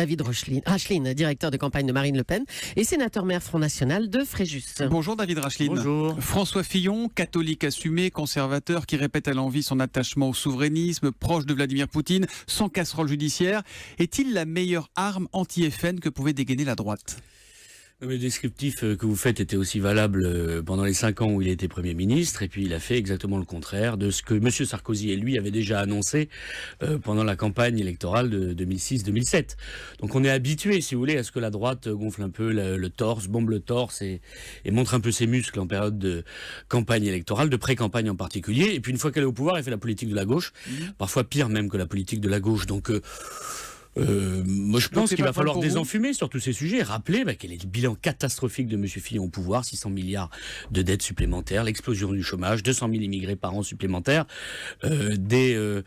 David Racheline, directeur de campagne de Marine Le Pen et sénateur-maire Front National de Fréjus. Bonjour David Racheline. Bonjour. François Fillon, catholique assumé, conservateur, qui répète à l'envi son attachement au souverainisme, proche de Vladimir Poutine, sans casserole judiciaire. Est-il la meilleure arme anti-FN que pouvait dégainer la droite ? Le descriptif que vous faites était aussi valable pendant les 5 ans où il était Premier ministre, et puis il a fait exactement le contraire de ce que M. Sarkozy et lui avaient déjà annoncé pendant la campagne électorale de 2006-2007. Donc on est habitué, si vous voulez, à ce que la droite gonfle un peu le torse, bombe le torse et montre un peu ses muscles en période de campagne électorale, de pré-campagne en particulier. Et puis une fois qu'elle est au pouvoir, elle fait la politique de la gauche, parfois pire même que la politique de la gauche. Donc moi je pense qu'il va falloir désenfumer sur tous ces sujets, rappeler quel est le bilan catastrophique de M. Fillon au pouvoir, 600 milliards de dettes supplémentaires, l'explosion du chômage, 200 000 immigrés par an supplémentaires, des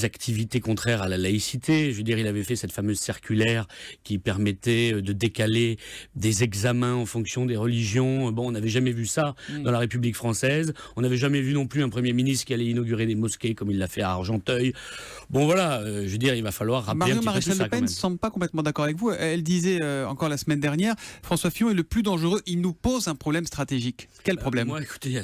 activités contraires à la laïcité. Je veux dire, il avait fait cette fameuse circulaire qui permettait de décaler des examens en fonction des religions. Bon, on n'avait jamais vu ça dans la République française. On n'avait jamais vu non plus un Premier ministre qui allait inaugurer des mosquées comme il l'a fait à Argenteuil. Bon voilà, je veux dire, il va falloir rappeler Marion un petit Maréchal peu tout ça, Le Pen ne semble pas complètement d'accord avec vous. Elle disait encore la semaine dernière, François Fillon est le plus dangereux, il nous pose un problème stratégique. Quel problème ? Moi, écoutez,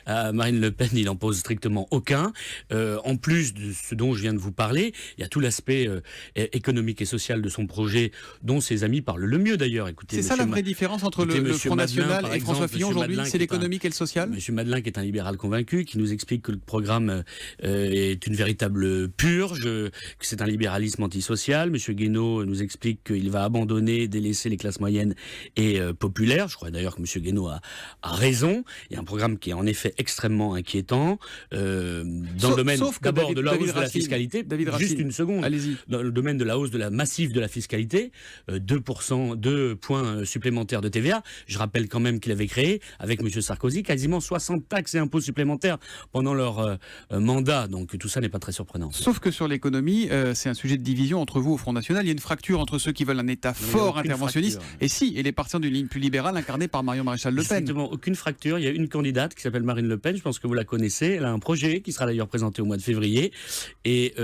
à Marine Le Pen, il n'en pose strictement aucun. En plus de ce dont je viens de vous parler, il y a tout l'aspect économique et social de son projet, dont ses amis parlent le mieux d'ailleurs. Écoutez, c'est ça la vraie différence entre le Front National et François Fillon aujourd'hui, c'est l'économique et le social ? Monsieur Madeleine, qui est un libéral convaincu, qui nous explique que le programme est une véritable purge, que c'est un libéralisme antisocial. Monsieur Guénaud nous explique qu'il va abandonner, délaisser les classes moyennes et populaires. Je crois d'ailleurs que Monsieur Guénaud a raison. Il y a un programme qui est en effet extrêmement inquiétant dans le domaine d'abord de la hausse de la fiscalité. Juste une seconde. Allez-y. Dans le domaine de la hausse de la massive de la fiscalité, 2 points supplémentaires de TVA. Je rappelle quand même qu'il avait créé avec Monsieur Sarkozy quasiment 60 taxes et impôts supplémentaires pendant leur mandat. Donc tout ça n'est pas très surprenant. Sauf que sur l'économie, c'est un sujet de division entre vous au Front National. Il y a une fracture entre ceux qui veulent un État fort interventionniste et les partisans d'une ligne plus libérale incarnée par Marion Maréchal Le Pen. Exactement, aucune fracture. Il y a une candidate qui s'appelle Marine Le Pen. Je pense que vous la connaissez. Elle a un projet qui sera d'ailleurs présenté au mois de février. Et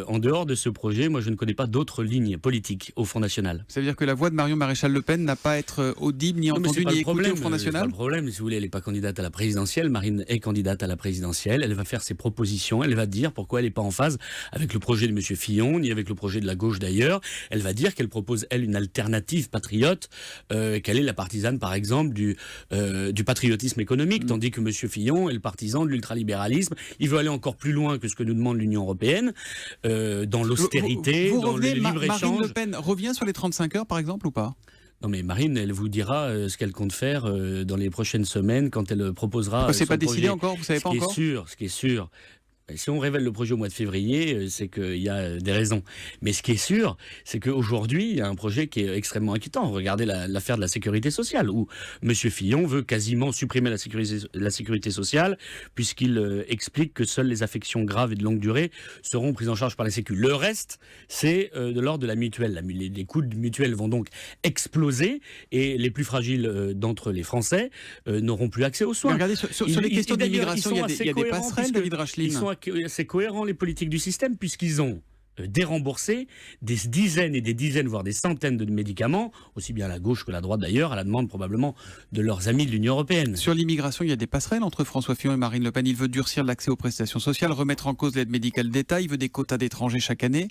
en dehors de ce projet, moi je ne connais pas d'autres lignes politiques au Front National. Ça veut dire que la voix de Marion Maréchal Le Pen n'a pas à être audible, ni entendue, ni écoutée au Front National ? C'est pas le problème. Si vous voulez, elle n'est pas candidate à la présidentielle. Marine est candidate à la présidentielle. Elle va faire ses propositions. Elle va dire pourquoi elle n'est pas en phase avec le projet de M. Fillon, ni avec le projet de la gauche d'ailleurs. Elle va dire qu'elle propose, elle, une alternative patriote, qu'elle est la partisane, par exemple, du patriotisme économique, tandis que M. Fillon est le partisan de l'ultralibéralisme. Il veut aller encore plus loin que ce que nous demande l'Union européenne, dans l'austérité, dans le libre-échange. Marine Le Pen revient sur les 35 heures, par exemple, ou pas ? Non mais Marine, elle vous dira ce qu'elle compte faire dans les prochaines semaines quand elle proposera. C'est pas décidé encore, vous savez pas encore ? Ce qui est sûr. Si on révèle le projet au mois de février, c'est qu'il y a des raisons. Mais ce qui est sûr, c'est qu'aujourd'hui, il y a un projet qui est extrêmement inquiétant. Regardez l'affaire de la sécurité sociale, où M. Fillon veut quasiment supprimer la sécurité sociale, puisqu'il explique que seules les affections graves et de longue durée seront prises en charge par la Sécu. Le reste, c'est de l'ordre de la mutuelle. Les coûts de mutuelle vont donc exploser, et les plus fragiles d'entre les Français n'auront plus accès aux soins. Mais regardez, sur les questions d'immigration, il y a des passerelles, David Racheline. Ils sont assez cohérents, les politiques du système, puisqu'ils ont déremboursé des dizaines et des dizaines, voire des centaines de médicaments, aussi bien à la gauche que à la droite d'ailleurs, à la demande probablement de leurs amis de l'Union européenne. Sur l'immigration, il y a des passerelles entre François Fillon et Marine Le Pen. Il veut durcir l'accès aux prestations sociales, remettre en cause l'aide médicale d'État, il veut des quotas d'étrangers chaque année.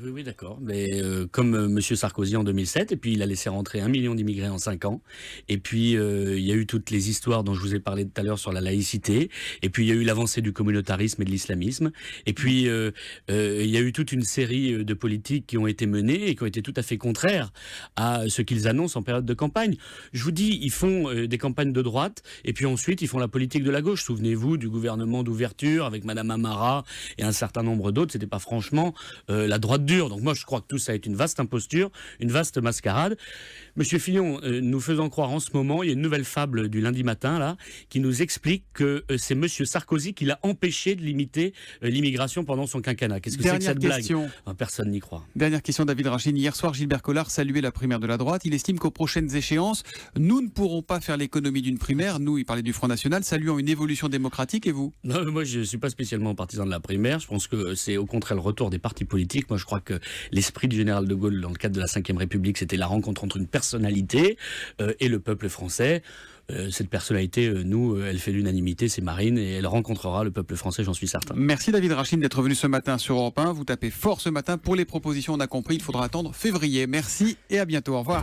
Oui, d'accord. Mais comme M. Sarkozy en 2007, et puis il a laissé rentrer 1 million d'immigrés en 5 ans. Et puis il y a eu toutes les histoires dont je vous ai parlé tout à l'heure sur la laïcité. Et puis il y a eu l'avancée du communautarisme et de l'islamisme. Et puis il y a eu toute une série de politiques qui ont été menées et qui ont été tout à fait contraires à ce qu'ils annoncent en période de campagne. Je vous dis, ils font des campagnes de droite et puis ensuite ils font la politique de la gauche. Souvenez-vous du gouvernement d'ouverture avec Madame Amara et un certain nombre d'autres. C'était pas franchement la droite dure. Donc moi je crois que tout ça est une vaste imposture, une vaste mascarade. Monsieur Fillon, nous faisant croire en ce moment, il y a une nouvelle fable du lundi matin là qui nous explique que c'est Monsieur Sarkozy qui l'a empêché de limiter l'immigration pendant son quinquennat. Qu'est-ce que c'est que cette blague ? Personne n'y croit. Dernière question, David Racheline. Hier soir, Gilbert Collard saluait la primaire de la droite. Il estime qu'aux prochaines échéances, nous ne pourrons pas faire l'économie d'une primaire. Nous, il parlait du Front National, saluant une évolution démocratique. Et vous ? Non, moi je ne suis pas spécialement partisan de la primaire. Je pense que c'est au contraire le retour des partis politiques. Moi je crois que l'esprit du général de Gaulle, dans le cadre de la Ve République, c'était la rencontre entre une personnalité et le peuple français. Cette personnalité, elle fait l'unanimité, c'est Marine, et elle rencontrera le peuple français, j'en suis certain. Merci David Rachin d'être venu ce matin sur Europe 1. Vous tapez fort ce matin pour les propositions, on a compris, il faudra attendre février. Merci et à bientôt, au revoir.